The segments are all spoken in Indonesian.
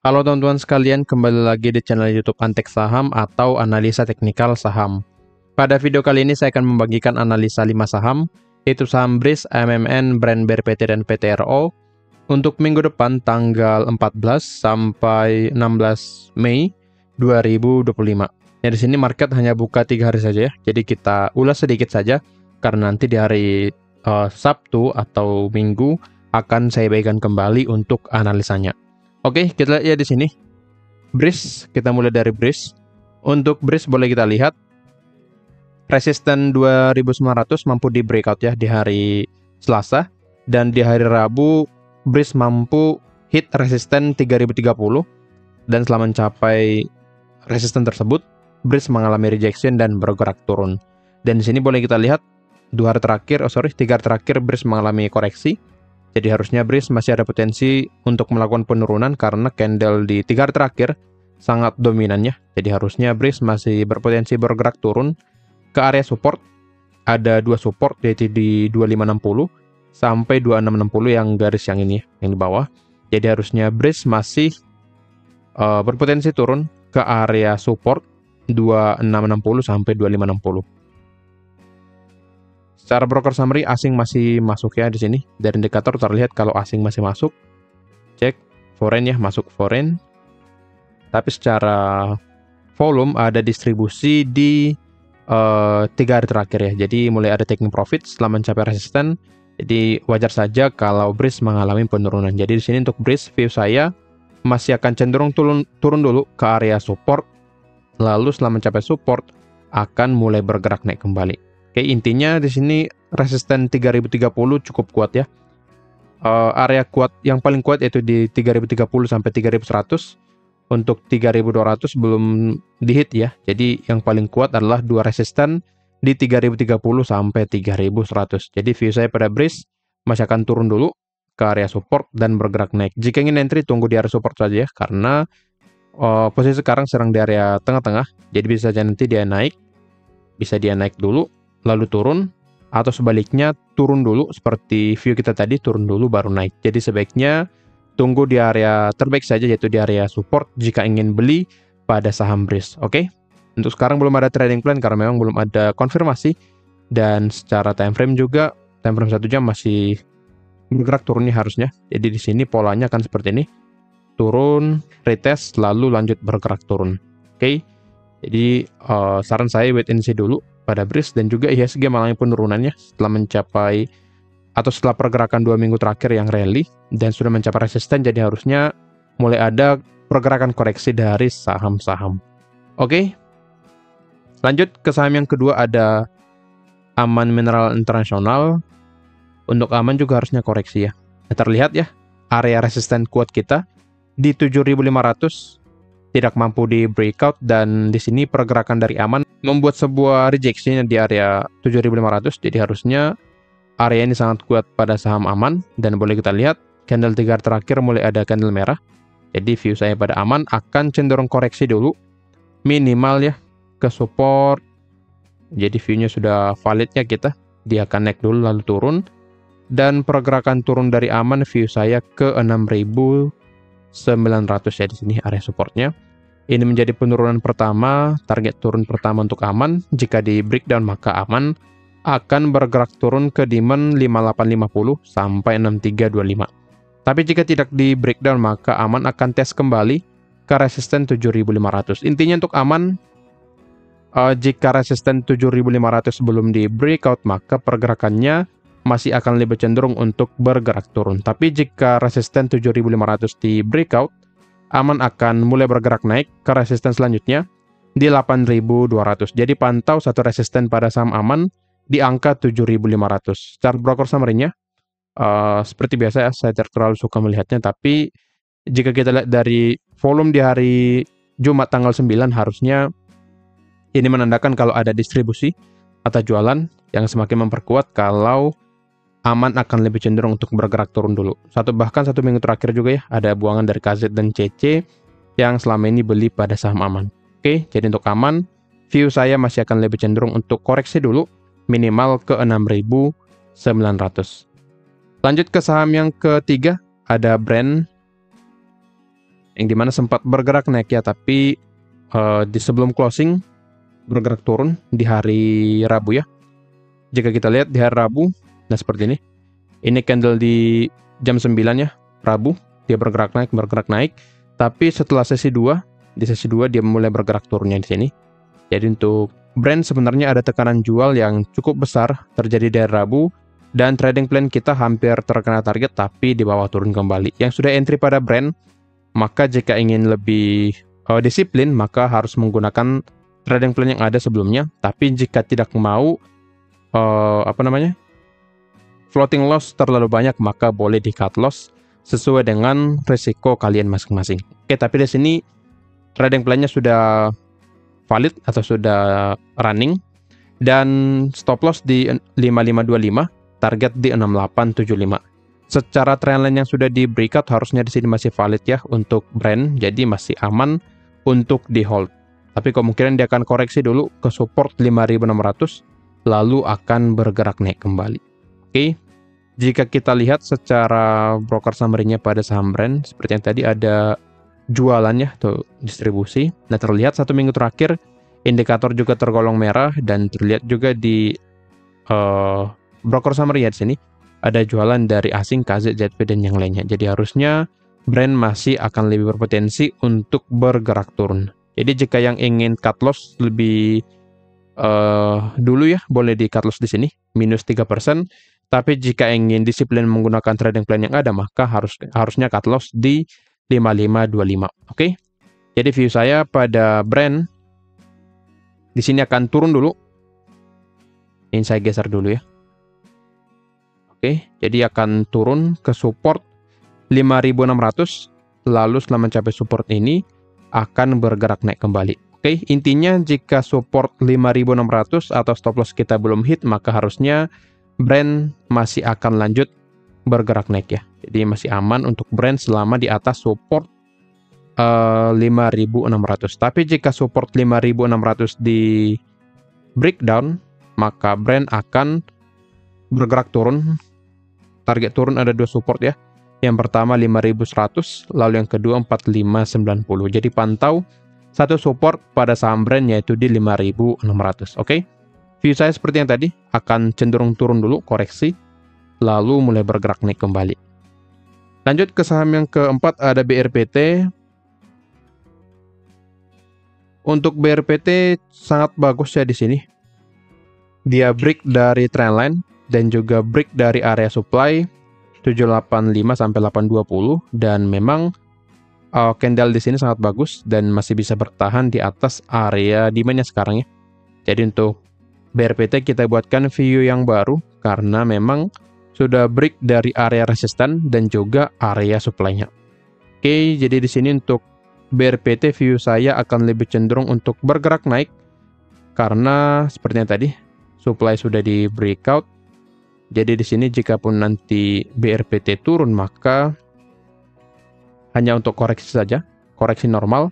Halo teman-teman sekalian, kembali lagi di channel YouTube Antek Saham atau Analisa Teknikal Saham. Pada video kali ini saya akan membagikan analisa 5 saham, yaitu saham BRIS, AMMN, Brand PT, dan PTRO untuk minggu depan tanggal 14 sampai 16 Mei 2025. Ya, di sini market hanya buka 3 hari saja ya, jadi kita ulas sedikit saja karena nanti di hari Sabtu atau Minggu akan saya bagikan kembali untuk analisanya. Oke, kita lihat ya di sini. BRIS, kita mulai dari BRIS. Untuk BRIS boleh kita lihat resisten 2900 mampu di breakout ya di hari Selasa, dan di hari Rabu BRIS mampu hit resisten 3030, dan setelah mencapai resisten tersebut BRIS mengalami rejection dan bergerak turun. Dan di sini boleh kita lihat 3 hari terakhir BRIS mengalami koreksi. Jadi harusnya BRIS masih ada potensi untuk melakukan penurunan karena candle di 3 hari terakhir sangat dominannya. Jadi harusnya BRIS masih berpotensi bergerak turun ke area support. Ada 2 support, yaitu di 2560 sampai 2660 yang garis yang ini, yang di bawah. Jadi harusnya BRIS masih berpotensi turun ke area support 2660 sampai 2560. Secara broker summary, asing masih masuk ya di sini. Dari indikator terlihat kalau asing masih masuk. Cek foreign ya, masuk foreign. Tapi secara volume ada distribusi di 3 hari terakhir ya. Jadi mulai ada taking profit setelah mencapai resisten. Jadi wajar saja kalau BRIS mengalami penurunan. Jadi di sini untuk BRIS, view saya masih akan cenderung turun dulu ke area support. Lalu setelah mencapai support akan mulai bergerak naik kembali. Oke, intinya di sini resisten 3030 cukup kuat ya. Area kuat yang paling kuat yaitu di 3030 sampai 3100. Untuk 3200 belum dihit ya. Jadi yang paling kuat adalah 2 resisten di 3030 sampai 3100. Jadi view saya pada BRIS masih akan turun dulu ke area support dan bergerak naik. Jika ingin entry, tunggu di area support saja ya, karena posisi sekarang sedang di area tengah-tengah. Jadi bisa saja nanti dia naik, bisa dia naik dulu lalu turun, atau sebaliknya turun dulu seperti view kita tadi, turun dulu baru naik. Jadi sebaiknya tunggu di area terbaik saja, yaitu di area support jika ingin beli pada saham BRIS. Oke? Untuk sekarang belum ada trading plan karena memang belum ada konfirmasi, dan secara time frame juga time frame 1 jam masih bergerak turunnya harusnya. Jadi di sini polanya akan seperti ini. Turun, retest, lalu lanjut bergerak turun. Oke? Jadi saran saya wait and see dulu pada BRIS, dan juga IHSG mengalami penurunannya setelah mencapai atau setelah pergerakan 2 minggu terakhir yang rally dan sudah mencapai resisten. Jadi harusnya mulai ada pergerakan koreksi dari saham-saham. Oke, lanjut ke saham yang kedua, ada Aman Mineral Internasional. Untuk Aman juga harusnya koreksi ya. Terlihat ya, area resisten kuat kita di 7500 tidak mampu di breakout, dan di sini pergerakan dari Aman membuat sebuah rejection di area 7500. Jadi harusnya area ini sangat kuat pada saham Aman, dan boleh kita lihat candle 3 hari terakhir mulai ada candle merah. Jadi view saya pada Aman akan cenderung koreksi dulu minimal ya ke support. Jadi viewnya sudah validnya kita, dia akan naik dulu lalu turun, dan pergerakan turun dari Aman view saya ke 6900 ya, di sini area supportnya. Ini menjadi penurunan pertama, target turun pertama untuk Aman. Jika di breakdown maka Aman akan bergerak turun ke demand 5850 sampai 6325. Tapi jika tidak di breakdown maka Aman akan tes kembali ke resisten 7500. Intinya untuk Aman, jika resisten 7500 belum di breakout maka pergerakannya masih akan lebih cenderung untuk bergerak turun. Tapi jika resisten 7500 di breakout, Aman akan mulai bergerak naik ke resisten selanjutnya di 8200. Jadi pantau satu resisten pada saham Aman di angka 7500. Chart broker summary-nya seperti biasa ya, saya tidak terlalu suka melihatnya, tapi jika kita lihat dari volume di hari Jumat tanggal 9, harusnya ini menandakan kalau ada distribusi atau jualan yang semakin memperkuat kalau Aman akan lebih cenderung untuk bergerak turun dulu. Bahkan 1 minggu terakhir juga ya, ada buangan dari KZ dan CC yang selama ini beli pada saham Aman. Oke, jadi untuk Aman, view saya masih akan lebih cenderung untuk koreksi dulu, minimal ke 6900. Lanjut ke saham yang ketiga, ada Brand. yang dimana sempat bergerak naik ya, tapi di sebelum closing bergerak turun di hari Rabu ya. Jika kita lihat di hari Rabu, nah seperti ini. Ini candle di jam 9 ya, Rabu, dia bergerak naik, tapi setelah sesi 2, di sesi 2 dia mulai bergerak turunnya di sini. Jadi untuk Brent sebenarnya ada tekanan jual yang cukup besar terjadi di hari Rabu, dan trading plan kita hampir terkena target tapi di bawah turun kembali. Yang sudah entry pada Brent, maka jika ingin lebih disiplin, maka harus menggunakan trading plan yang ada sebelumnya. Tapi jika tidak mau floating loss terlalu banyak, maka boleh di cut loss sesuai dengan risiko kalian masing-masing. Oke, tapi di sini trading plan-nya sudah valid atau sudah running, dan stop loss di 5525, target di 6875. Secara trendline yang sudah di breakout harusnya di sini masih valid ya untuk Brent, jadi masih aman untuk di hold. Tapi kemungkinan dia akan koreksi dulu ke support 5600, lalu akan bergerak naik kembali. Oke, jika kita lihat secara broker summary-nya pada saham Brent, seperti yang tadi ada jualannya atau distribusi. Nah, terlihat 1 minggu terakhir indikator juga tergolong merah, dan terlihat juga di broker summary ya di sini ada jualan dari asing, KZZP dan yang lainnya. Jadi harusnya Brent masih akan lebih berpotensi untuk bergerak turun. Jadi jika yang ingin cut loss lebih dulu ya, boleh di cut loss di sini minus 3%. Tapi jika ingin disiplin menggunakan trading plan yang ada, maka harusnya cut loss di 5525. Oke. Jadi view saya pada Brent di sini akan turun dulu. Ini saya geser dulu ya. Oke, jadi akan turun ke support 5600, lalu setelah mencapai support ini akan bergerak naik kembali. Oke, intinya jika support 5600 atau stop loss kita belum hit, maka harusnya Brent masih akan lanjut bergerak naik ya. Jadi masih aman untuk Brent selama di atas support 5600. Tapi jika support 5600 di breakdown, maka Brent akan bergerak turun. Target turun ada 2 support ya. Yang pertama 5100, lalu yang kedua 4590. Jadi pantau satu support pada saham Brent yaitu di 5600. Oke. View saya seperti yang tadi, akan cenderung turun dulu, koreksi, lalu mulai bergerak naik kembali. Lanjut ke saham yang keempat, ada BRPT. Untuk BRPT sangat bagus ya di sini. Dia break dari trendline dan juga break dari area supply 785 sampai 820, dan memang candle di sini sangat bagus dan masih bisa bertahan di atas area demand-nya sekarang ya. Jadi untuk BRPT kita buatkan view yang baru karena memang sudah break dari area resisten dan juga area supply-nya. Oke, jadi di sini untuk BRPT view saya akan lebih cenderung untuk bergerak naik karena seperti yang tadi supply sudah di breakout. Jadi di sini jikapun nanti BRPT turun, maka hanya untuk koreksi saja, koreksi normal,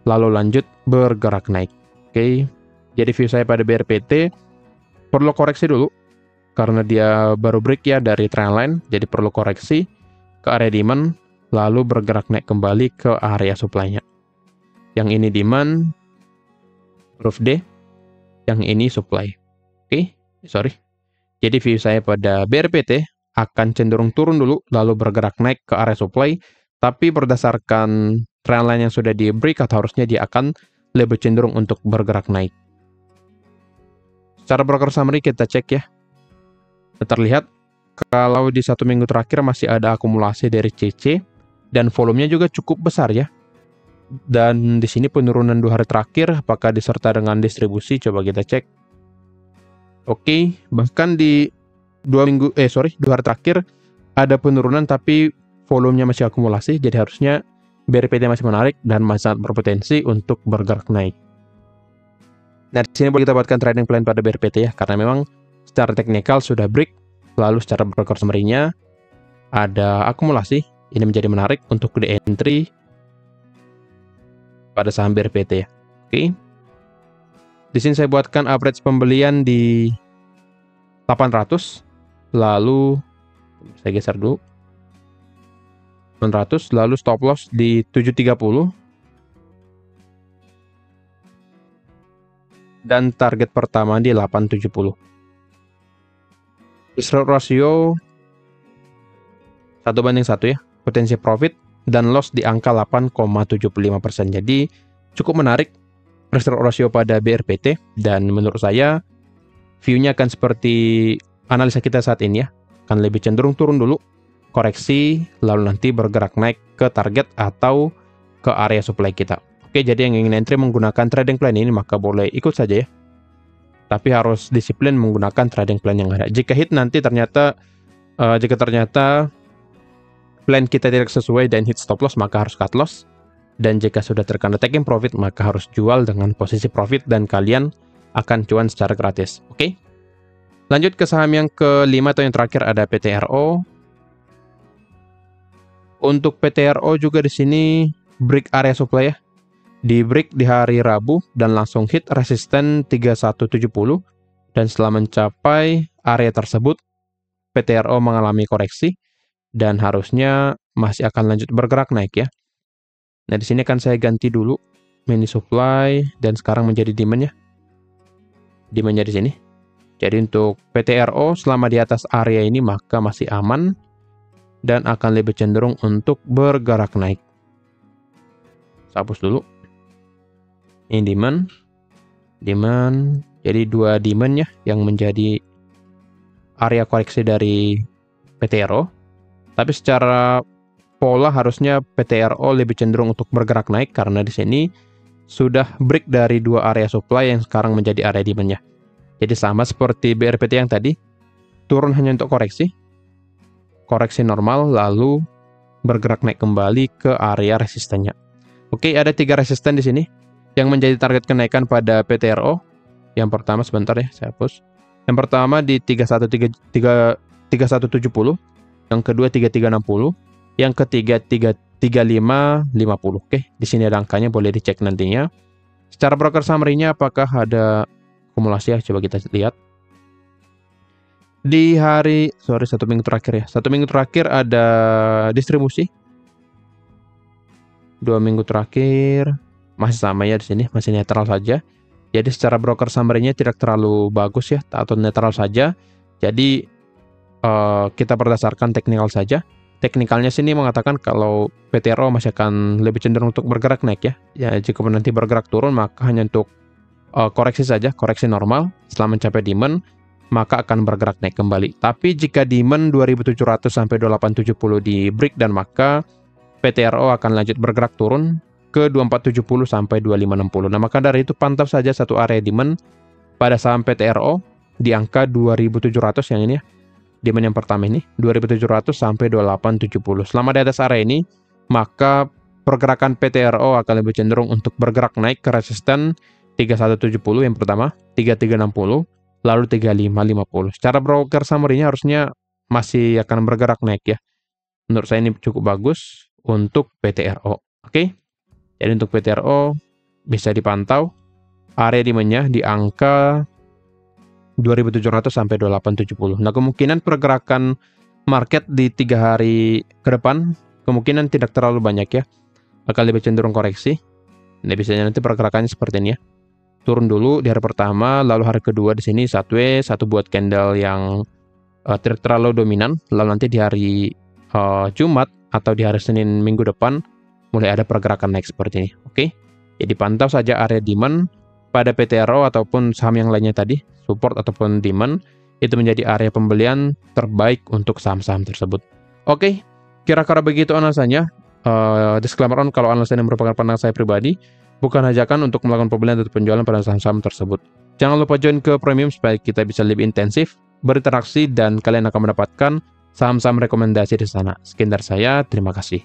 lalu lanjut bergerak naik. Oke, jadi view saya pada BRPT perlu koreksi dulu karena dia baru break ya dari trendline, jadi perlu koreksi ke area demand, lalu bergerak naik kembali ke area supply-nya. Yang ini demand, huruf D, yang ini supply. Oke, sorry. Jadi view saya pada BRPT akan cenderung turun dulu, lalu bergerak naik ke area supply, tapi berdasarkan trendline yang sudah di breakout harusnya dia akan lebih cenderung untuk bergerak naik. Secara broker summary kita cek ya. Terlihat kalau di 1 minggu terakhir masih ada akumulasi dari CC dan volumenya juga cukup besar ya. Dan di sini penurunan 2 hari terakhir apakah disertai dengan distribusi, coba kita cek. Oke, bahkan di 2 hari terakhir ada penurunan tapi volumenya masih akumulasi, jadi harusnya BRPT masih menarik dan masih sangat berpotensi untuk bergerak naik. Nah, di sini boleh kita buatkan trading plan pada BRPT ya, karena memang secara teknikal sudah break, lalu secara broker summary-nya ada akumulasi. Ini menjadi menarik untuk di entry pada saham BRPT ya. Oke. Di sini saya buatkan average pembelian di 800, lalu saya geser dulu. 900, lalu stop loss di 730, dan target pertama di 870. Risk ratio 1:1 ya, potensi profit dan loss di angka 8,75%. Jadi cukup menarik risk ratio pada BRPT, dan menurut saya view-nya akan seperti analisa kita saat ini ya, akan lebih cenderung turun dulu, koreksi, lalu nanti bergerak naik ke target atau ke area supply kita. Oke, jadi yang ingin entry menggunakan trading plan ini maka boleh ikut saja ya, tapi harus disiplin menggunakan trading plan yang ada. Jika ternyata plan kita tidak sesuai dan hit stop loss, maka harus cut loss. Dan jika sudah terkena taking profit, maka harus jual dengan posisi profit dan kalian akan cuan secara gratis. Oke. Lanjut ke saham yang kelima atau yang terakhir, ada PTRO. Untuk PTRO juga di sini break area supply ya. Di break di hari Rabu dan langsung hit resisten 3170, dan setelah mencapai area tersebut PTRO mengalami koreksi dan harusnya masih akan lanjut bergerak naik ya. Nah, di sini kan saya ganti dulu mini supply dan sekarang menjadi demand ya. Demand-nya di sini. Jadi untuk PTRO selama di atas area ini maka masih aman dan akan lebih cenderung untuk bergerak naik. Saya hapus dulu. Ini demand. Demand. Jadi dua demand ya yang menjadi area koreksi dari PTRO. Tapi secara pola harusnya PTRO lebih cenderung untuk bergerak naik karena di sini sudah break dari dua area supply yang sekarang menjadi area demand-nya. Jadi sama seperti BRPT yang tadi, turun hanya untuk koreksi normal lalu bergerak naik kembali ke area resistennya. Oke, ada 3 resisten di sini yang menjadi target kenaikan pada PTRO. Yang pertama, sebentar ya, saya hapus. Yang pertama di 3170, yang kedua 3360, yang ketiga 3550. Oke, di sini ada angkanya, boleh dicek nantinya. Secara broker summary-nya apakah ada akumulasi ya? Coba kita lihat. Di satu minggu terakhir ya. Satu minggu terakhir ada distribusi. 2 minggu terakhir masih sama ya, di sini masih netral saja. Jadi secara broker summary-nya tidak terlalu bagus ya, atau netral saja. Jadi kita berdasarkan teknikal saja. Teknikalnya sini mengatakan kalau PTRO masih akan lebih cenderung untuk bergerak naik ya. Ya, jika nanti bergerak turun maka hanya untuk koreksi saja, koreksi normal. Setelah mencapai demand maka akan bergerak naik kembali. Tapi jika demand 2700 sampai 2870 di break, dan maka PTRO akan lanjut bergerak turun ke 2470 sampai 2560. Nah, maka dari itu pantau saja satu area demand pada saham PTRO di angka 2700 yang ini ya. Demand yang pertama ini 2700 sampai 2870. Selama di atas area ini, maka pergerakan PTRO akan lebih cenderung untuk bergerak naik ke resisten 3170 yang pertama, 3360, lalu 3550. Secara broker summary-nya harusnya masih akan bergerak naik ya. Menurut saya ini cukup bagus untuk PTRO. Oke. Jadi untuk PTRO bisa dipantau area demand-nya di angka 2700 sampai 2870. Nah, kemungkinan pergerakan market di 3 hari ke depan kemungkinan tidak terlalu banyak ya. Akan lebih cenderung koreksi. Nah, biasanya nanti pergerakannya seperti ini ya. Turun dulu di hari pertama, lalu hari kedua di sini satu buat candle yang tidak terlalu dominan, lalu nanti di hari Jumat atau di hari Senin minggu depan mulai ada pergerakan naik seperti ini. Oke. Jadi pantau saja area demand pada PTRO ataupun saham yang lainnya tadi, support ataupun demand, itu menjadi area pembelian terbaik untuk saham-saham tersebut. Oke, kira-kira begitu analisanya. Disclaimer on, kalau analisa ini merupakan pandangan saya pribadi, bukan ajakan untuk melakukan pembelian atau penjualan pada saham-saham tersebut. Jangan lupa join ke premium supaya kita bisa lebih intensif berinteraksi dan kalian akan mendapatkan saham-saham rekomendasi di sana. Sekian dari saya, terima kasih.